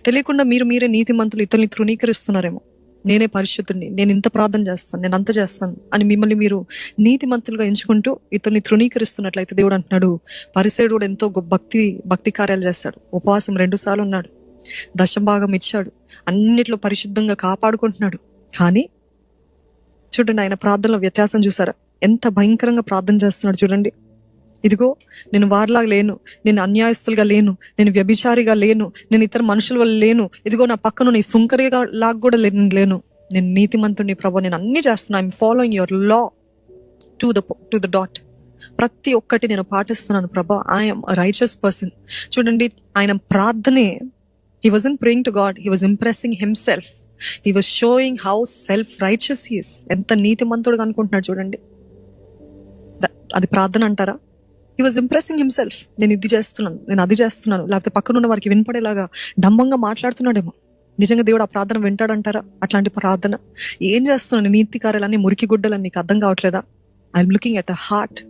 తెలియకుండా మీరే నీతిమంతులు ఇతరుల్ని తృణీకరిస్తున్నారేమో. నేనే పరిశుద్ధుడిని, నేను ఇంత ప్రార్థన చేస్తాను, నేను అంత చేస్తాను అని మిమ్మల్ని మీరు నీతిమంతులుగా ఎంచుకుంటూ ఇతరుని తృణీకరిస్తున్నట్లయితే దేవుడు అంటున్నాడు, పరిసయుడు కూడా ఎంతో భక్తి కార్యాలు చేస్తాడు. ఉపవాసం 2 సార్లు ఉన్నాడు, దశభాగం ఇచ్చాడు, అన్నిట్లో పరిశుద్ధంగా కాపాడుకుంటున్నాడు. కానీ చూడండి, ఆయన ప్రార్థనలో వ్యత్యాసం చూసారా? ఎంత భయంకరంగా ప్రార్థన చేస్తున్నాడు చూడండి. ఇదిగో నేను వారిలాగా లేను, నేను అన్యాయస్తులుగా లేను, నేను వ్యభిచారిగా లేను, నేను ఇతర మనుషుల వల్ల లేను, ఇదిగో నా పక్కన నీ సుంకరిగా లాగా కూడా లేను, నేను నీతిమంతుడిని ప్రభు, నేను అన్ని చేస్తున్నా. I'm following your law to the dot. ప్రతి ఒక్కటి నేను పాటిస్తున్నాను ప్రభా, ఐఎమ్ రైచస్ పర్సన్. చూడండి, ఆయన ప్రార్థనే, he wasn't praying to God, he was impressing himself. He was showing how self righteous he is. ఎంత నీతిమంతుడుగా అనుకుంటున్నాడు చూడండి. అది ప్రార్థన అంటారా? He was impressing himself. నేను ఇది చేస్తున్నాను, నేను అది చేస్తున్నాను, లేకపోతే పక్కనున్న వారికి వినపడేలాగా డంబంగా మాట్లాడుతున్నాడేమో. నిజంగా దేవుడు ఆ ప్రార్థన వింటాడంటారా? అట్లాంటి ప్రార్థన ఏం చేస్తున్నాను? నీతి కార్యాలన్నీ మురికి గుడ్డలని నీకు అర్థం కావట్లేదా? I'm looking at the heart,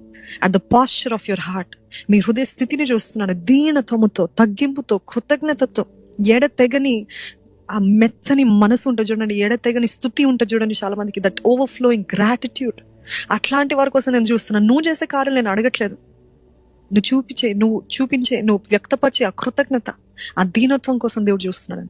at the posture of your heart. మీ హృదయ స్థితిని చూస్తున్నాను. దీనత్వముతో, తగ్గింపుతో, కృతజ్ఞతతో, ఎడతెగని ఆ మెత్తని మనసు ఉంటుంది చూడండి, ఎడతెగని స్థుతి ఉంటుంది చూడండి చాలా మందికి, దట్ ఓవర్ఫ్లోయింగ్ గ్రాటిట్యూడ్. అట్లాంటి వారి కోసం నేను చూస్తున్నాను. నువ్వు చేసే కార్యాలు నేను అడగట్లేదు, నువ్వు చూపించే, నువ్వు వ్యక్తపరిచే ఆ కృతజ్ఞత, ఆ దీనత్వం కోసం దేవుడు చూస్తున్నాడు.